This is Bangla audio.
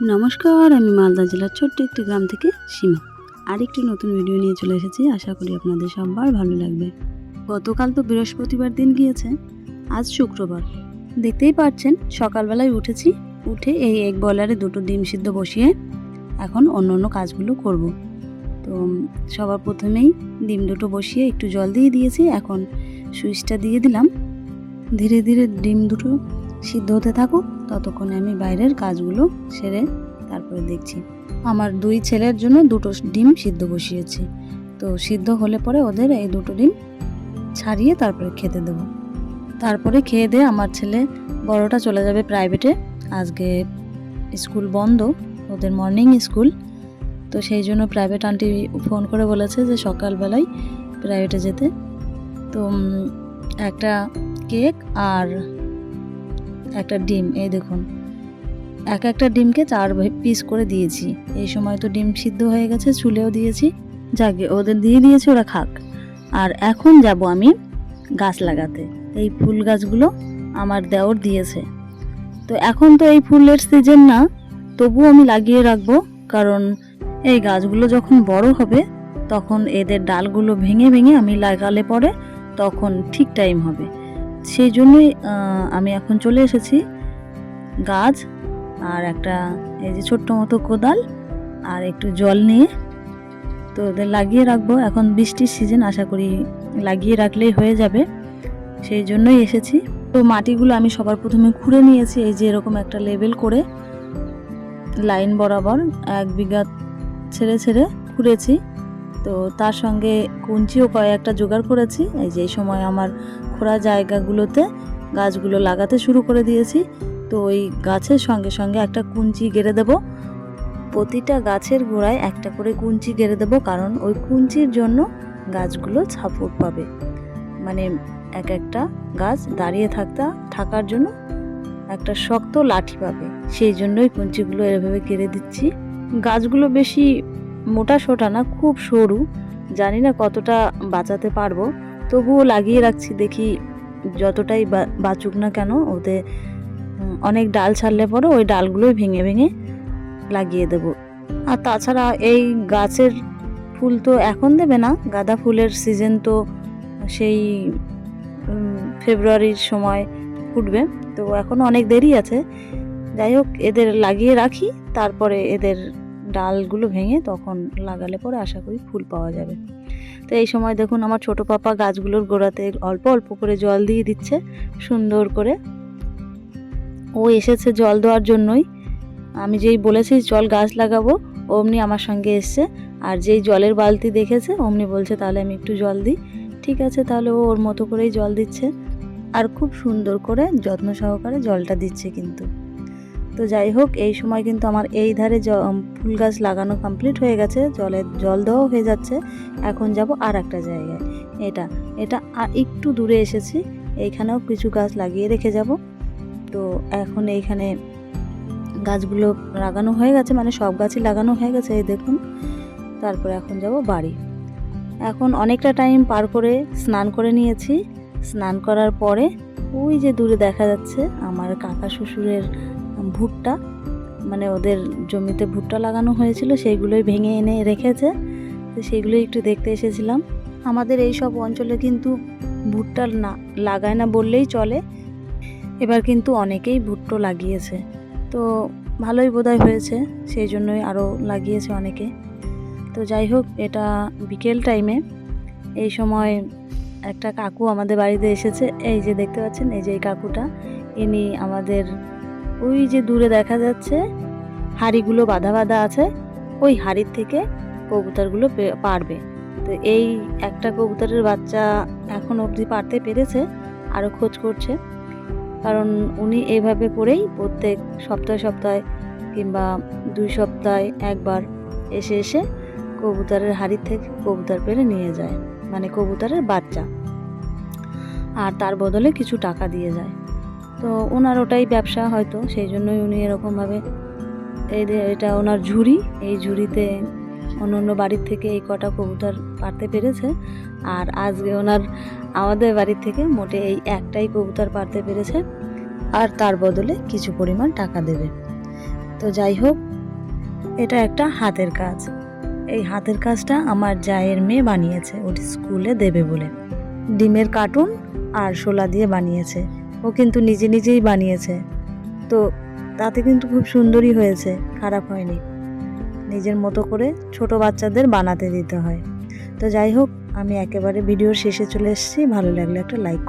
নমস্কার, আমি মালদা জেলার ছোট্ট একটি গ্রাম থেকে সীমা। আরেকটি নতুন ভিডিও নিয়ে চলে এসেছি। আশা করি আপনাদের সবার ভালো লাগবে। গতকাল তো বৃহস্পতিবার দিন গিয়েছে, আজ শুক্রবার। দেখতেই পাচ্ছেন সকালবেলায় উঠেছি, উঠে এই এগ বয়লারে 2টো ডিম সিদ্ধ বসিয়ে এখন অন্য কাজগুলো করব। তো সবার প্রথমেই ডিম 2টো বসিয়ে একটু জল দিয়ে দিয়েছি। এখন সুইচটা দিয়ে দিলাম। ধীরে ধীরে ডিম 2টো সিদ্ধ হতে থাকুক, ততক্ষণে আমি বাইরের কাজগুলো সেরে তারপরে দেখছি। আমার 2 ছেলের জন্য 2টো ডিম সিদ্ধ বসিয়েছি। তো সিদ্ধ হলে পরে ওদের এই 2টো ডিম ছাড়িয়ে তারপরে খেতে দেবো। তারপরে খেয়ে দিয়ে আমার ছেলে বড়টা চলে যাবে প্রাইভেটে। আজকে স্কুল বন্ধ, ওদের মর্নিং স্কুল। তো সেই জন্য প্রাইভেট আন্টি ফোন করে বলেছে যে সকালবেলায় প্রাইভেটে যেতে। তো একটা কেক আর একটা ডিম, এই দেখুন একটা ডিমকে 4 পিস করে দিয়েছি। এই সময় তো ডিম সিদ্ধ হয়ে গেছে, চুলেও দিয়েছি। যাকে ওদের দিয়ে দিয়েছি, ওরা খাক। আর এখন যাব আমি গাছ লাগাতে। এই ফুল গাছগুলো আমার দেওর দিয়েছে। তো এখন তো এই ফুলের সিজন না, তবুও আমি লাগিয়ে রাখবো, কারণ এই গাছগুলো যখন বড় হবে তখন এদের ডালগুলো ভেঙে ভেঙে আমি লাগালে পরে তখন ঠিক টাইম হবে। সেই জন্যই আমি এখন চলে এসেছি গাছ আর একটা এই যে ছোট্ট মতো কোদাল আর একটু জল নিয়ে। তো ওদের লাগিয়ে রাখবো। এখন বৃষ্টির সিজন, আশা করি লাগিয়ে রাখলেই হয়ে যাবে, সেই জন্যই এসেছি। তো মাটিগুলো আমি সবার প্রথমে খুঁড়ে নিয়েছি, এই যে এরকম একটা লেবেল করে লাইন বরাবর 1 বিঘা ছেড়ে ছেড়ে খুঁড়েছি। তো তার সঙ্গে কুঞ্চিও কয়েকটা জোগাড় করেছি। এই যে এই সময় আমার খোঁড়া জায়গাগুলোতে গাছগুলো লাগাতে শুরু করে দিয়েছি। তো ওই গাছের সঙ্গে সঙ্গে একটা কুঞ্চি গেড়ে দেব। প্রতিটা গাছের গোড়ায় একটা করে কুঞ্চি গেড়ে দেব, কারণ ওই কুঞ্চির জন্য গাছগুলো সাপোর্ট পাবে। মানে একটা গাছ দাঁড়িয়ে থাকার জন্য একটা শক্ত লাঠি পাবে, সেই জন্যই কুঞ্চিগুলো এভাবে গেড়ে দিচ্ছি। গাছগুলো বেশি মোটা সোটা না, খুব সরু। জানি না কতটা বাঁচাতে পারবো, তবুও লাগিয়ে রাখছি, দেখি যতটাই বাঁচুক না কেন। ওতে অনেক ডাল ছাড়লে পরে ওই ডালগুলোই ভেঙে ভেঙে লাগিয়ে দেব। আর তাছাড়া এই গাছের ফুল তো এখন দেবে না, গাঁদা ফুলের সিজন তো সেই ফেব্রুয়ারির সময় ফুটবে, তো এখনও অনেক দেরি আছে। যাই হোক, এদের লাগিয়ে রাখি, তারপরে এদের ডালগুলো ভেঙে তখন লাগালে পরে আশা করি ফুল পাওয়া যাবে। তো এই সময় দেখুন আমার ছোট পাপা গাছগুলোর গোড়াতে অল্প অল্প করে জল দিয়ে দিচ্ছে সুন্দর করে। ও এসেছে জল দেওয়ার জন্যই। আমি যেই বলেছি চল গাছ লাগাবো, অমনি আমার সঙ্গে এসছে। আর যেই জলের বালতি দেখেছে অমনি বলছে তাহলে আমি একটু জল দিই। ঠিক আছে, তাহলে ও ওর মতো করেই জল দিচ্ছে, আর খুব সুন্দর করে যত্ন সহকারে জলটা দিচ্ছে কিন্তু। তো যাই হোক, এই সময় কিন্তু আমার এই ধারে ফুল গাছ লাগানো কমপ্লিট হয়ে গেছে, জল দেওয়াও হয়ে যাচ্ছে। এখন যাব আর একটা জায়গায়, এটা একটু দূরে এসেছি, এইখানেও কিছু গাছ লাগিয়ে রেখে যাব। তো এখন এইখানে গাছগুলো লাগানো হয়ে গেছে, মানে সব গাছই লাগানো হয়ে গেছে, এই দেখুন। তারপরে এখন যাব বাড়ি। এখন অনেকটা টাইম পার করে স্নান করে নিয়েছি। স্নান করার পরে ওই যে দূরে দেখা যাচ্ছে আমার কাকা শ্বশুরের ভুট্টা, মানে ওদের জমিতে ভুট্টা লাগানো হয়েছিল, সেইগুলোই ভেঙে এনে রেখেছে। তো সেইগুলোই একটু দেখতে এসেছিলাম। আমাদের এই সব অঞ্চলে কিন্তু ভুট্টা না লাগায় না বললেই চলে। এবার কিন্তু অনেকেই ভুট্টো লাগিয়েছে, তো ভালোই বোধহয় হয়েছে, সেই জন্যই আরও লাগিয়েছে অনেকে। তো যাই হোক, এটা বিকেল টাইমে। এই সময় একটা কাকু আমাদের বাড়িতে এসেছে, এই যে দেখতে পাচ্ছেন, এই যে এই কাকুটা, ইনি আমাদের ওই যে দূরে দেখা যাচ্ছে হাঁড়িগুলো বাঁধা বাঁধা আছে, ওই হাঁড়ির থেকে কবুতরগুলো পারবে। তো এই একটা কবুতরের বাচ্চা এখন অবধি পারতে পেরেছে, আরও খোঁজ করছে। কারণ উনি এইভাবে করেই প্রত্যেক সপ্তাহে কিংবা 2 সপ্তাহে একবার এসে এসে কবুতরের হাঁড়ির থেকে কবুতর পেরে নিয়ে যায়, মানে কবুতরের বাচ্চা, আর তার বদলে কিছু টাকা দিয়ে যায়। তো ওনার ওটাই ব্যবসা হয়তো, সেই জন্যই উনি এরকমভাবে এটা ওনার ঝুড়ি, এই ঝুড়িতে অন্য বাড়ির থেকে এই কটা কবুতর পারতে পেরেছে। আর আজকে ওনার আমাদের বাড়ির থেকে মোটে এই একটাই কবুতর পারতে পেরেছে, আর তার বদলে কিছু পরিমাণ টাকা দেবে। তো যাই হোক, এটা একটা হাতের কাজ। এই হাতের কাজটা আমার জায়ের মেয়ে বানিয়েছে, ওটি স্কুলে দেবে বলে। ডিমের কার্টুন আর শোলা দিয়ে বানিয়েছে। ও কিন্তু নিজে নিজেই বানিয়েছে, তো তাতে কিন্তু খুব সুন্দরই হয়েছে, খারাপ হয়নি। নিজের মতো করে ছোট বাচ্চাদের বানাতে দিতে হয়। তো যাই হোক, আমি একেবারে ভিডিওর শেষে চলে এসেছি। ভালো লাগলে একটা লাইক